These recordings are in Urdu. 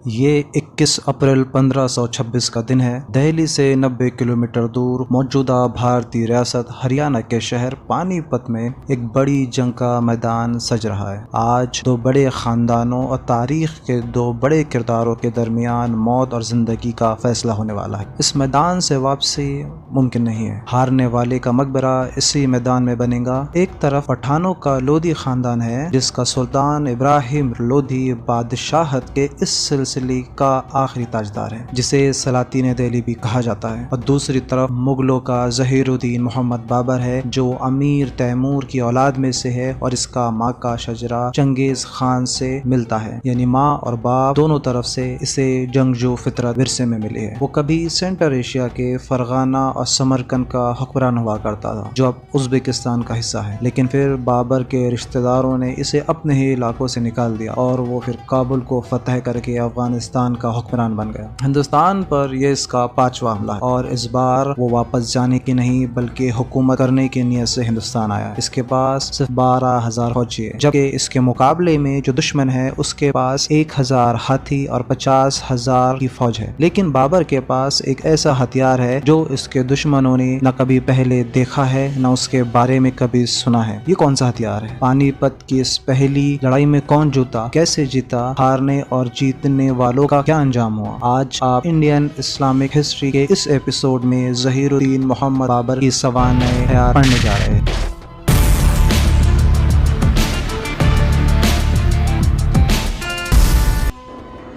یہ 21 اپریل 1526 کا دن ہے۔ دہلی سے 90 کلومیٹر دور موجودہ بھارتی ریاست ہریانہ کے شہر پانی پت میں ایک بڑی جنگ کا میدان سج رہا ہے۔ آج دو بڑے خاندانوں اور تاریخ کے دو بڑے کرداروں کے درمیان موت اور زندگی کا فیصلہ ہونے والا ہے۔ اس میدان سے واپسی ممکن نہیں ہے۔ ہارنے والے کا مقبرہ اسی میدان میں بنے گا۔ ایک طرف پٹھانوں کا لودھی خاندان ہے جس کا سلطان ابراہیم لودھی بادشاہت کے اس سلسلے کا آخری تاجدار ہے جسے سلاطین دہلی بھی کہا جاتا ہے، اور دوسری طرف مغلوں کا ظہیر الدین محمد بابر ہے جو امیر تیمور کی اولاد میں سے ہے اور اس کا ماں کا شجرہ چنگیز خان سے ملتا ہے، یعنی ماں اور باپ دونوں طرف سے اسے جنگجو فطرت ورثے میں ملی ہے۔ وہ کبھی سینٹر ایشیا کے فرغانہ اور سمرقند کا حکمران ہوا کرتا تھا جو اب ازبکستان کا حصہ ہے، لیکن پھر بابر کے رشتہ داروں نے اسے اپنے ہی علاقوں سے نکال دیا اور وہ پھر کابل کو فتح کر کے افغانستان کا حکمران بن گیا۔ ہندوستان پر یہ اس کا 5واں حملہ ہے اور اس بار وہ واپس جانے کی نہیں بلکہ حکومت کرنے کی نیت سے ہندوستان آیا۔ اس کے پاس صرف 12,000 فوجی ہے، جبکہ اس کے مقابلے میں جو دشمن ہے اس کے پاس 1,000 ہاتھی اور 50,000 کی فوج ہے۔ لیکن بابر کے پاس ایک ایسا ہتھیار ہے جو اس کے دشمنوں نے نہ کبھی پہلے دیکھا ہے نہ اس کے بارے میں کبھی سنا ہے۔ یہ کون سا ہتھیار ہے؟ پانی پت کی اس پہلی لڑائی میں کون جیتا، کیسے جیتا، ہارنے اور جیتنے والوں کا کیا انجام ہوا؟ آج آپ انڈین اسلامک ہسٹری کے اس ایپیسوڈ میں ظہیر الدین محمد بابر کی سوانح حیات پڑھنے جا رہے ہیں۔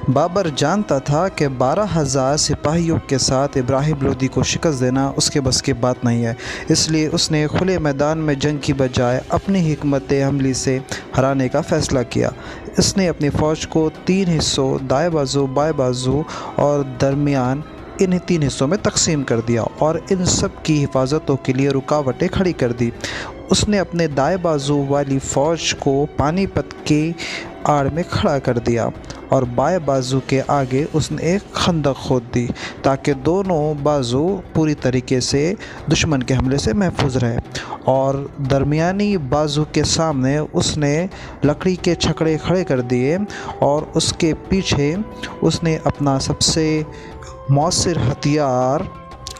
بابر جانتا تھا کہ 12,000 سپاہیوں کے ساتھ ابراہیم لودھی کو شکست دینا اس کے بس کی بات نہیں ہے، اس لیے اس نے کھلے میدان میں جنگ کی بجائے اپنی حکمت عملی سے ہرانے کا فیصلہ کیا۔ اس نے اپنی فوج کو 3 حصوں دائیں بازو، بائیں بازو اور درمیان ان 3 حصوں میں تقسیم کر دیا اور ان سب کی حفاظتوں کے لیے رکاوٹیں کھڑی کر دی۔ اس نے اپنے دائیں بازو والی فوج کو پانی پت کی آڑ میں کھڑا کر دیا اور بائیں بازو کے آگے اس نے ایک خندق کھود دی تاکہ دونوں بازو پوری طریقے سے دشمن کے حملے سے محفوظ رہے، اور درمیانی بازو کے سامنے اس نے لکڑی کے چھکڑے کھڑے کر دیے اور اس کے پیچھے اس نے اپنا سب سے مؤثر ہتھیار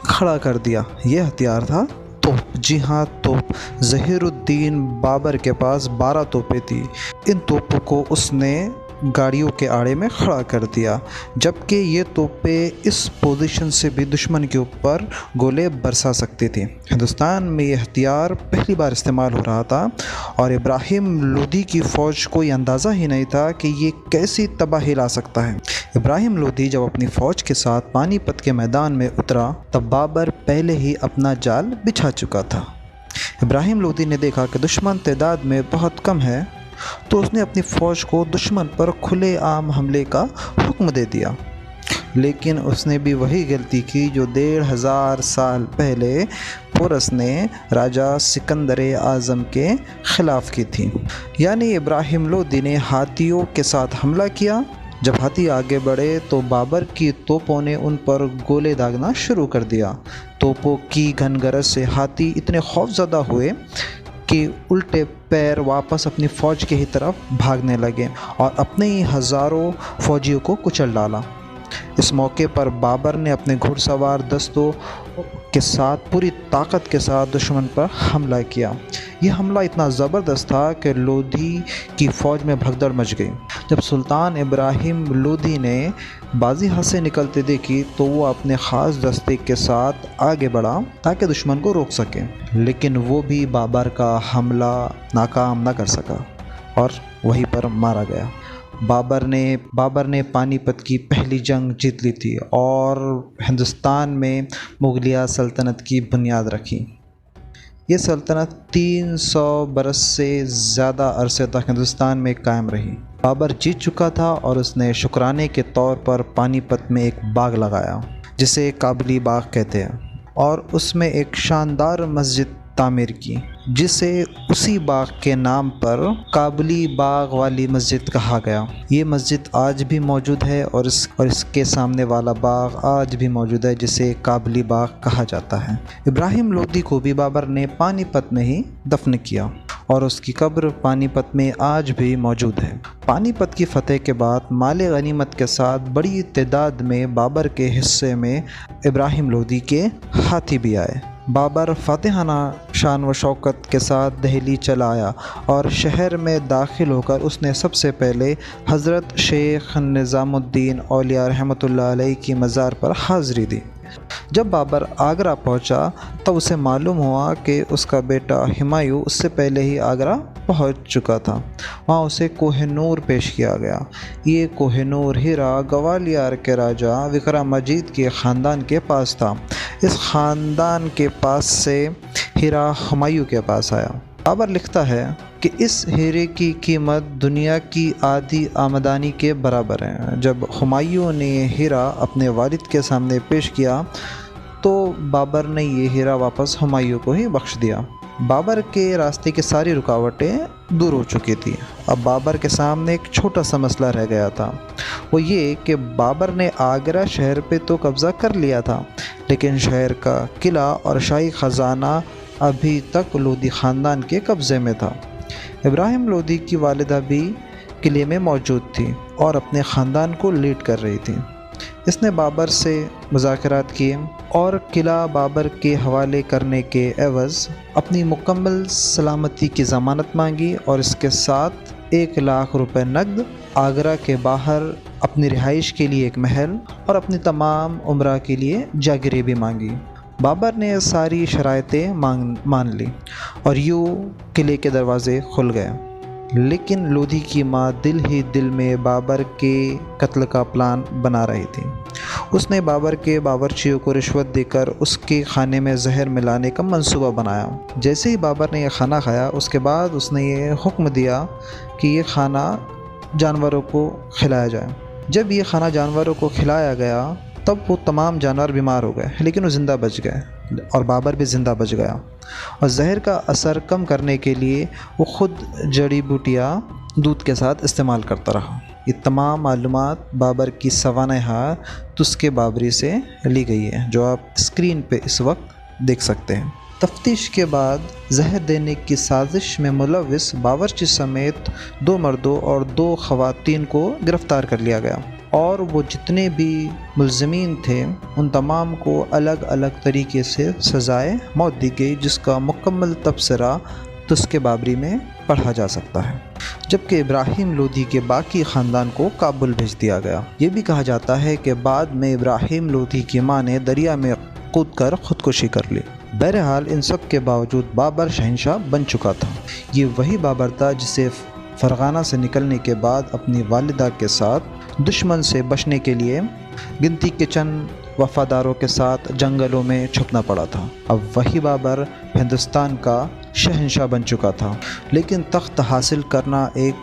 کھڑا کر دیا۔ یہ ہتھیار تھا توپ۔ جی ہاں، توپ۔ ظہیر الدین بابر کے پاس 12 توپیں تھیں۔ ان توپوں کو اس نے گاڑیوں کے آڑے میں کھڑا کر دیا، جبکہ یہ توپیں اس پوزیشن سے بھی دشمن کے اوپر گولے برسا سکتی تھیں۔ ہندوستان میں یہ ہتھیار پہلی بار استعمال ہو رہا تھا اور ابراہیم لودھی کی فوج کو یہ اندازہ ہی نہیں تھا کہ یہ کیسی تباہی لا سکتا ہے۔ ابراہیم لودھی جب اپنی فوج کے ساتھ پانی پت کے میدان میں اترا تب بابر پہلے ہی اپنا جال بچھا چکا تھا۔ ابراہیم لودھی نے دیکھا کہ دشمن تعداد میں بہت کم ہے تو اس نے اپنی فوج کو دشمن پر کھلے عام حملے کا حکم دے دیا، لیکن اس نے بھی وہی غلطی کی جو 1,500 سال پہلے پورس نے راجہ سکندر اعظم کے خلاف کی تھی، یعنی ابراہیم لودھی نے ہاتھیوں کے ساتھ حملہ کیا۔ جب ہاتھی آگے بڑھے تو بابر کی توپوں نے ان پر گولے داغنا شروع کر دیا۔ توپوں کی گھن گرج سے ہاتھی اتنے خوفزدہ ہوئے کہ الٹے پیر واپس اپنی فوج کی ہی طرف بھاگنے لگے اور اپنے ہی ہزاروں فوجیوں کو کچل ڈالا۔ اس موقع پر بابر نے اپنے گھڑ سوار دستوں کے ساتھ پوری طاقت کے ساتھ دشمن پر حملہ کیا۔ یہ حملہ اتنا زبردست تھا کہ لودھی کی فوج میں بھگدڑ مچ گئی۔ جب سلطان ابراہیم لودھی نے بازی ہاتھ سے نکلتے دیکھی تو وہ اپنے خاص دستے کے ساتھ آگے بڑھا تاکہ دشمن کو روک سکے، لیکن وہ بھی بابر کا حملہ ناکام نہ کر سکا اور وہیں پر مارا گیا۔ بابر نے پانی پت کی پہلی جنگ جیت لی تھی اور ہندوستان میں مغلیہ سلطنت کی بنیاد رکھی۔ یہ سلطنت 300 برس سے زیادہ عرصے تک ہندوستان میں قائم رہی۔ بابر جیت چکا تھا اور اس نے شکرانے کے طور پر پانی پت میں ایک باغ لگایا جسے کابلی باغ کہتے ہیں، اور اس میں ایک شاندار مسجد تعمیر کی جسے اسی باغ کے نام پر کابلی باغ والی مسجد کہا گیا۔ یہ مسجد آج بھی موجود ہے اور اس کے سامنے والا باغ آج بھی موجود ہے جسے کابلی باغ کہا جاتا ہے۔ ابراہیم لودھی کو بھی بابر نے پانی پت میں ہی دفن کیا اور اس کی قبر پانی پت میں آج بھی موجود ہے۔ پانی پت کی فتح کے بعد مال غنیمت کے ساتھ بڑی تعداد میں بابر کے حصے میں ابراہیم لودھی کے ہاتھی بھی آئے۔ بابر فاتحانہ شان و شوکت کے ساتھ دہلی چلا آیا اور شہر میں داخل ہو کر اس نے سب سے پہلے حضرت شیخ نظام الدین اولیاء رحمۃ اللہ علیہ کی مزار پر حاضری دی۔ جب بابر آگرہ پہنچا تو اسے معلوم ہوا کہ اس کا بیٹا ہمایوں اس سے پہلے ہی آگرہ پہنچ چکا تھا۔ وہاں اسے کوہ نور پیش کیا گیا۔ یہ کوہ نور ہیرا گوالیار کے راجہ وکرماجیت کے خاندان کے پاس تھا۔ اس خاندان کے پاس سے ہیرا ہمایوں کے پاس آیا۔ بابر لکھتا ہے کہ اس ہیرے کی قیمت دنیا کی آدھی آمدنی کے برابر ہے۔ جب ہمایوں نے یہ ہیرا اپنے والد کے سامنے پیش کیا تو بابر نے یہ ہیرا واپس ہمایوں کو ہی بخش دیا۔ بابر کے راستے کی ساری رکاوٹیں دور ہو چکی تھی۔ اب بابر کے سامنے ایک چھوٹا سا مسئلہ رہ گیا تھا، وہ یہ کہ بابر نے آگرہ شہر پہ تو قبضہ کر لیا تھا، لیکن شہر کا قلعہ اور شاہی خزانہ ابھی تک لودھی خاندان کے قبضے میں تھا۔ ابراہیم لودھی کی والدہ بھی قلعے میں موجود تھی اور اپنے خاندان کو لیڈ کر رہی تھی۔ اس نے بابر سے مذاکرات کیے اور قلعہ بابر کے حوالے کرنے کے عوض اپنی مکمل سلامتی کی ضمانت مانگی اور اس کے ساتھ 1,00,000 روپے نقد، آگرہ کے باہر اپنی رہائش کے لیے ایک محل اور اپنی تمام عمرہ کے لیے جاگیریں بھی مانگی۔ بابر نے ساری شرائطیں مان لی اور یوں قلعے کے دروازے کھل گئے، لیکن لودھی کی ماں دل ہی دل میں بابر کے قتل کا پلان بنا رہی تھی۔ اس نے بابر کے باورچیوں کو رشوت دے کر اس کے کھانے میں زہر ملانے کا منصوبہ بنایا۔ جیسے ہی بابر نے یہ کھانا کھایا اس کے بعد اس نے یہ حکم دیا کہ یہ کھانا جانوروں کو کھلایا جائے۔ جب یہ کھانا جانوروں کو کھلایا گیا تب وہ تمام جانور بیمار ہو گئے، لیکن وہ زندہ بچ گئے اور بابر بھی زندہ بچ گیا۔ اور زہر کا اثر کم کرنے کے لیے وہ خود جڑی بوٹیاں دودھ کے ساتھ استعمال کرتا رہا۔ یہ تمام معلومات بابر کی سوانح تسکے بابری سے لی گئی ہے، جو آپ اسکرین پہ اس وقت دیکھ سکتے ہیں۔ تفتیش کے بعد زہر دینے کی سازش میں ملوث باورچی سمیت 2 مردوں اور 2 خواتین کو گرفتار کر لیا گیا اور وہ جتنے بھی ملزمین تھے ان تمام کو الگ الگ طریقے سے سزائے موت دی گئی، جس کا مکمل تبصرہ تسکے بابری میں پڑھا جا سکتا ہے۔ جبکہ ابراہیم لودھی کے باقی خاندان کو کابل بھیج دیا گیا۔ یہ بھی کہا جاتا ہے کہ بعد میں ابراہیم لودھی کی ماں نے دریا میں کود کر خودکشی کر لی۔ بہرحال ان سب کے باوجود بابر شہنشاہ بن چکا تھا۔ یہ وہی بابر تھا جسے فرغانہ سے نکلنے کے بعد اپنی والدہ کے ساتھ دشمن سے بچنے کے لیے گنتی کے چند وفاداروں کے ساتھ جنگلوں میں چھپنا پڑا تھا۔ اب وہی بابر ہندوستان کا شہنشاہ بن چکا تھا، لیکن تخت حاصل کرنا ایک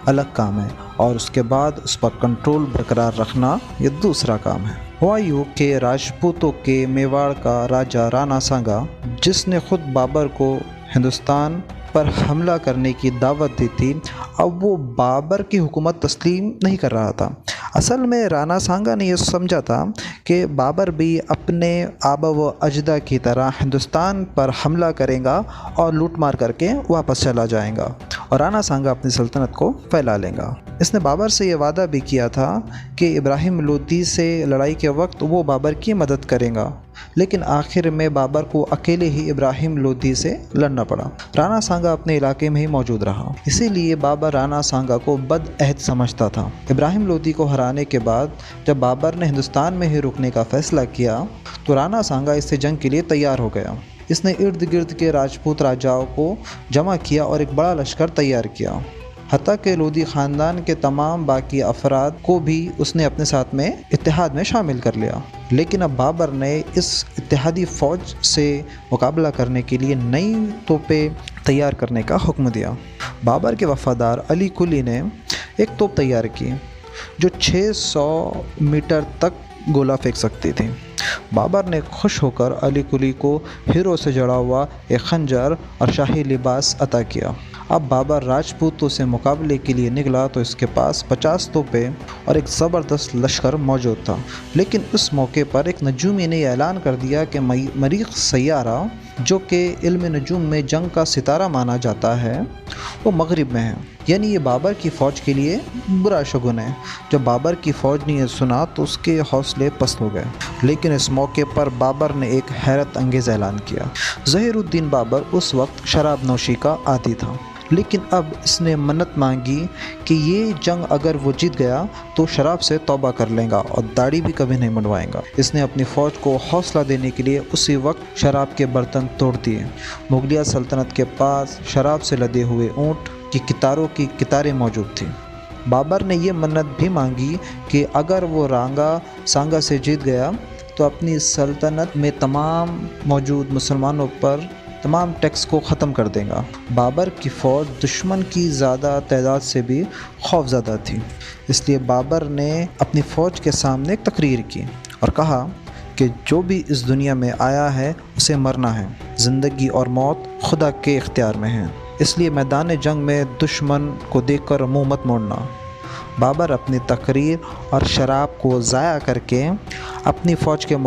الگ کام ہے اور اس کے بعد اس پر کنٹرول برقرار رکھنا یہ دوسرا کام ہے۔ ہوا یوں کہ راجپوتوں کے میواڑ کا راجہ رانا سانگا، جس نے خود بابر کو ہندوستان پر حملہ کرنے کی دعوت دی تھی، اب وہ بابر کی حکومت تسلیم نہیں کر رہا تھا۔ اصل میں رانا سانگا نے یہ سمجھا تھا کہ بابر بھی اپنے آبا و اجداد کی طرح ہندوستان پر حملہ کرے گا اور لوٹ مار کر کے واپس چلا جائے گا اور رانا سانگا اپنی سلطنت کو پھیلا لے گا۔ اس نے بابر سے یہ وعدہ بھی کیا تھا کہ ابراہیم لودھی سے لڑائی کے وقت وہ بابر کی مدد کرے گا، لیکن آخر میں بابر کو اکیلے ہی ابراہیم لودھی سے لڑنا پڑا۔ رانا سانگا اپنے علاقے میں ہی موجود رہا، اسی لیے بابر رانا سانگا کو بد عہد سمجھتا تھا۔ ابراہیم لودھی کو ہرانے کے بعد جب بابر نے ہندوستان میں ہی رکنے کا فیصلہ کیا تو رانا سانگا اس سے جنگ کے لیے تیار ہو گیا۔ اس نے ارد گرد کے راجپوت راجاؤں کو جمع کیا اور ایک بڑا لشکر تیار کیا، حتیٰ کہ لودھی خاندان کے تمام باقی افراد کو بھی اس نے اپنے ساتھ میں اتحاد میں شامل کر لیا۔ لیکن اب بابر نے اس اتحادی فوج سے مقابلہ کرنے کے لیے نئی توپیں تیار کرنے کا حکم دیا۔ بابر کے وفادار علی قلی نے ایک توپ تیار کی جو 600 میٹر تک گولہ پھینک سکتی تھی۔ بابر نے خوش ہو کر علی قلی کو ہیروں سے جڑا ہوا ایک خنجر اور شاہی لباس عطا کیا۔ اب بابر راجپوتوں سے مقابلے کے لیے نکلا تو اس کے پاس 50 توپیں اور ایک زبردست لشکر موجود تھا، لیکن اس موقع پر ایک نجومی نے اعلان کر دیا کہ مریخ سیارہ جو کہ علم نجوم میں جنگ کا ستارہ مانا جاتا ہے، وہ مغرب میں ہے، یعنی یہ بابر کی فوج کے لیے برا شگن ہے۔ جب بابر کی فوج نے یہ سنا تو اس کے حوصلے پست ہو گئے، لیکن اس موقع پر بابر نے ایک حیرت انگیز اعلان کیا۔ ظہیر الدین بابر اس وقت شراب نوشی کا عادی تھا، لیکن اب اس نے منت مانگی کہ یہ جنگ اگر وہ جیت گیا تو شراب سے توبہ کر لے گا اور داڑھی بھی کبھی نہیں منڈوائے گا۔ اس نے اپنی فوج کو حوصلہ دینے کے لیے اسی وقت شراب کے برتن توڑ دیے۔ مغلیہ سلطنت کے پاس شراب سے لدے ہوئے اونٹ کی قطاریں موجود تھیں۔ بابر نے یہ منت بھی مانگی کہ اگر وہ رانگا سانگا سے جیت گیا تو اپنی سلطنت میں تمام موجود مسلمانوں پر تمام ٹیکس کو ختم کر دے گا۔ بابر کی فوج دشمن کی زیادہ تعداد سے بھی خوف زدہ تھی، اس لیے بابر نے اپنی فوج کے سامنے ایک تقریر کی اور کہا کہ جو بھی اس دنیا میں آیا ہے اسے مرنا ہے، زندگی اور موت خدا کے اختیار میں ہیں، اس لیے میدان جنگ میں دشمن کو دیکھ کر منہ مت موڑنا۔ بابر اپنی تقریر اور شراب کو ضائع کر کے اپنی فوج کے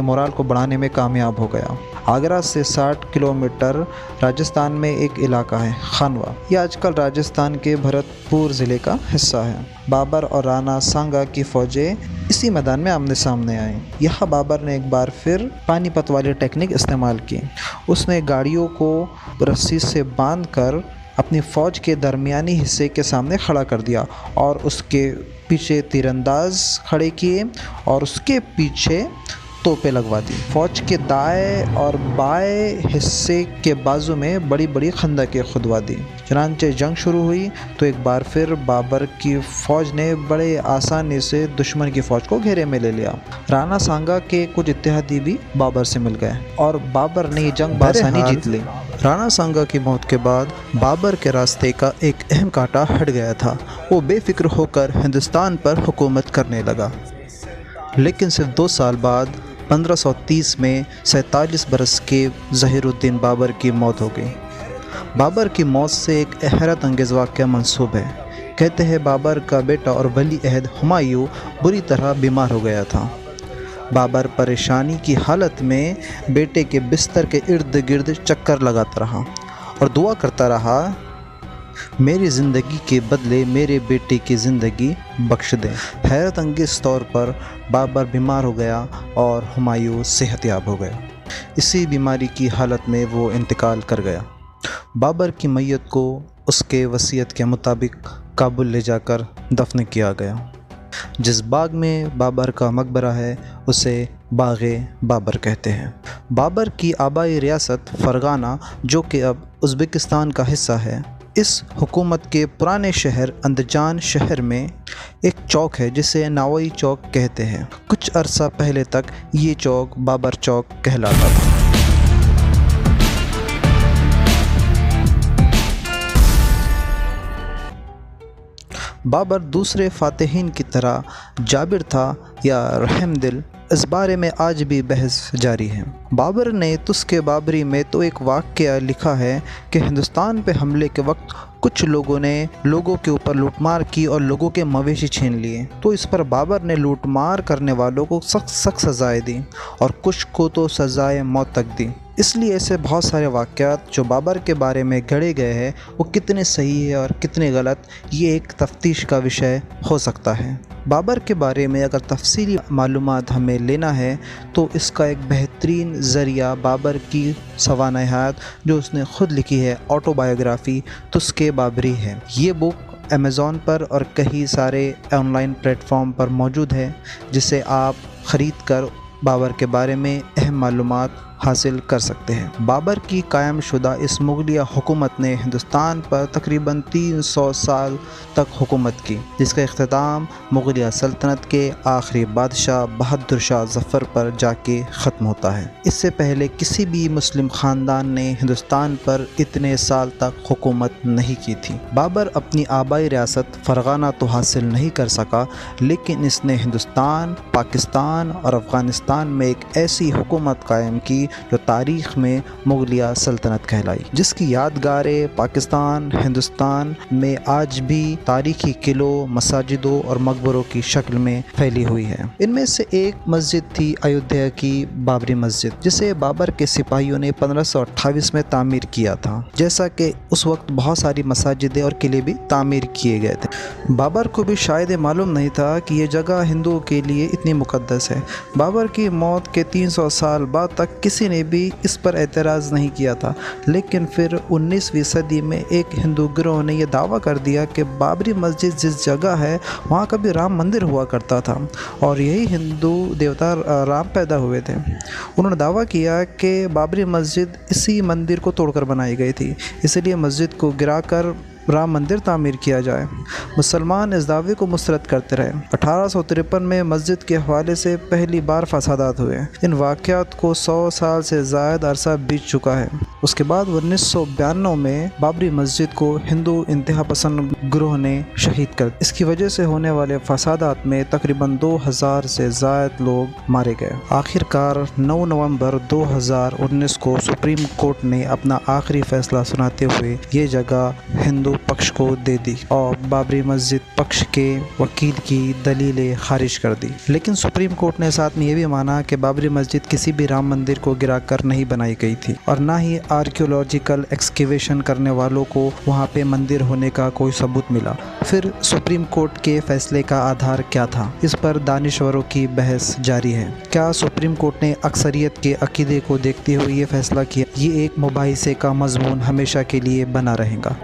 مورال کو بڑھانے میں کامیاب ہو گیا۔ آگرہ سے 60 کلومیٹر راجستھان میں ایک علاقہ ہے خانوا، یہ آج کل راجستھان کے بھرت پور ضلع کا حصہ ہے۔ بابر اور رانا سانگا کی فوجیں اسی میدان میں آمنے سامنے آئیں۔ یہاں بابر نے ایک بار پھر پانی پت والی ٹیکنیک استعمال کی۔ اس نے گاڑیوں کو رسی سے باندھ کر اپنی فوج کے درمیانی حصے کے سامنے کھڑا کر دیا اور اس کے پیچھے تیر انداز کھڑے کیے اور اس کے پیچھے توپیں لگوا دی۔ فوج کے دائیں اور بائیں حصے کے بازو میں بڑی بڑی خندقیں کھدوا دی۔ چنانچہ جنگ شروع ہوئی تو ایک بار پھر بابر کی فوج نے بڑے آسانی سے دشمن کی فوج کو گھیرے میں لے لیا۔ رانا سانگا کے کچھ اتحادی بھی بابر سے مل گئے اور بابر نے یہ جنگ بآسانی جیت لی۔ رانا سانگا کی موت کے بعد بابر کے راستے کا ایک اہم کانٹا ہٹ گیا تھا۔ وہ بے فکر ہو کر ہندوستان پر حکومت کرنے لگا، لیکن صرف 2 سال بعد 1530 میں 47 برس کے ظہیر الدین بابر کی موت ہو گئی۔ بابر کی موت سے ایک حیرت انگیز واقعہ منسوب ہے۔ کہتے ہیں بابر کا بیٹا اور ولی عہد ہمایوں بری طرح بیمار ہو گیا تھا۔ بابر پریشانی کی حالت میں بیٹے کے بستر کے ارد گرد چکر لگاتا رہا اور دعا کرتا رہا، میری زندگی کے بدلے میرے بیٹے کی زندگی بخش دیں۔ حیرت انگیز طور پر بابر بیمار ہو گیا اور ہمایوں صحت یاب ہو گیا۔ اسی بیماری کی حالت میں وہ انتقال کر گیا۔ بابر کی میت کو اس کے وصیت کے مطابق کابل لے جا کر دفن کیا گیا۔ جس باغ میں بابر کا مقبرہ ہے اسے باغ بابر کہتے ہیں۔ بابر کی آبائی ریاست فرغانہ، جو کہ اب ازبکستان کا حصہ ہے، اس حکومت کے پرانے شہر اندجان شہر میں ایک چوک ہے جسے ناوئی چوک کہتے ہیں۔ کچھ عرصہ پہلے تک یہ چوک بابر چوک کہلاتا تھا۔ بابر دوسرے فاتحین کی طرح جابر تھا یا رحم دل، اس بارے میں آج بھی بحث جاری ہے۔ بابر نے تسخ بابری میں تو ایک واقعہ لکھا ہے کہ ہندوستان پہ حملے کے وقت کچھ لوگوں نے لوگوں کے اوپر لوٹ مار کی اور لوگوں کے مویشی چھین لیے، تو اس پر بابر نے لوٹ مار کرنے والوں کو سخت سزائیں دی اور کچھ کو تو سزائے موت تک دی۔ اس لیے ایسے بہت سارے واقعات جو بابر کے بارے میں گھڑے گئے ہیں وہ کتنے صحیح ہے اور کتنے غلط، یہ ایک تفتیش کا وشے ہو سکتا ہے۔ بابر کے بارے میں اگر تفصیلی معلومات ہمیں لینا ہے تو اس کا ایک بہترین ذریعہ بابر کی سوانح حیات جو اس نے خود لکھی ہے، آٹو بایوگرافی تسخ بابری ہے۔ یہ بک امیزون پر اور کئی سارے آن لائن پلیٹ فارم پر موجود ہے، جسے آپ خرید کر بابر کے بارے میں اہم معلومات حاصل کر سکتے ہیں۔ بابر کی قائم شدہ اس مغلیہ حکومت نے ہندوستان پر تقریباً 300 سال تک حکومت کی، جس کا اختتام مغلیہ سلطنت کے آخری بادشاہ بہادر شاہ ظفر پر جا کے ختم ہوتا ہے۔ اس سے پہلے کسی بھی مسلم خاندان نے ہندوستان پر اتنے سال تک حکومت نہیں کی تھی۔ بابر اپنی آبائی ریاست فرغانہ تو حاصل نہیں کر سکا، لیکن اس نے ہندوستان، پاکستان اور افغانستان میں ایک ایسی حکومت قائم کی جو تاریخ میں مغلیہ سلطنت کہلائی، جس کی یادگاریں پاکستان ہندوستان میں آج بھی تاریخی قلعوں، مساجدوں اور مقبروں کی شکل میں پھیلی ہوئی ہے۔ ان میں سے ایک مسجد تھی ایودھیا کی بابری مسجد، جسے بابر کے سپاہیوں نے 1528 میں تعمیر کیا تھا۔ جیسا کہ اس وقت بہت ساری مساجدیں اور قلعے بھی تعمیر کیے گئے تھے۔ بابر کو بھی شاید معلوم نہیں تھا کہ یہ جگہ ہندوؤں کے لیے اتنی مقدس ہے۔ بابر کی موت کے 300 سال بعد تک کسی نے بھی اس پر اعتراض نہیں کیا تھا، لیکن پھر 19ویں صدی میں ایک ہندو گروہ نے یہ دعویٰ کر دیا کہ بابری مسجد جس جگہ ہے وہاں کبھی رام مندر ہوا کرتا تھا اور یہی ہندو دیوتا رام پیدا ہوئے تھے۔ انہوں نے دعویٰ کیا کہ بابری مسجد اسی مندر کو توڑ کر بنائی گئی تھی، اس لیے مسجد کو گرا کر رام مندر تعمیر کیا جائے۔ مسلمان اس دعوے کو مسترد کرتے رہے۔ 1853 میں مسجد کے حوالے سے پہلی بار فسادات ہوئے۔ ان واقعات کو 100 سال سے زائد عرصہ بیت چکا ہے۔ اس کے بعد 1992 میں بابری مسجد کو ہندو انتہا پسند گروہ نے شہید کر دیا۔ اس کی وجہ سے ہونے والے فسادات میں تقریباً 2000 سے زائد لوگ مارے گئے۔ آخر کار 9 نومبر 2019 کو سپریم کورٹ نے اپنا آخری فیصلہ سناتے ہوئے یہ جگہ ہندو پکش کو دے دی اور بابری مسجد پکش کے وکیل کی دلیلیں خارج کر دی۔ لیکن سپریم کورٹ نے ساتھ میں یہ بھی مانا کہ بابری مسجد کسی بھی رام مندر کو گرا کر نہیں بنائی گئی تھی اور نہ ہی آرکیولوجیکل ایکسکیویشن کرنے والوں کو وہاں پہ مندر ہونے کا کوئی ثبوت ملا۔ پھر سپریم کورٹ کے فیصلے کا آدھار کیا تھا، اس پر دانشوروں کی بحث جاری ہے۔ کیا سپریم کورٹ نے اکثریت کے عقیدے کو دیکھتے ہوئے یہ فیصلہ کیا؟ یہ ایک مباحثے کا مضمون ہمیشہ کے لیے بنا رہے گا۔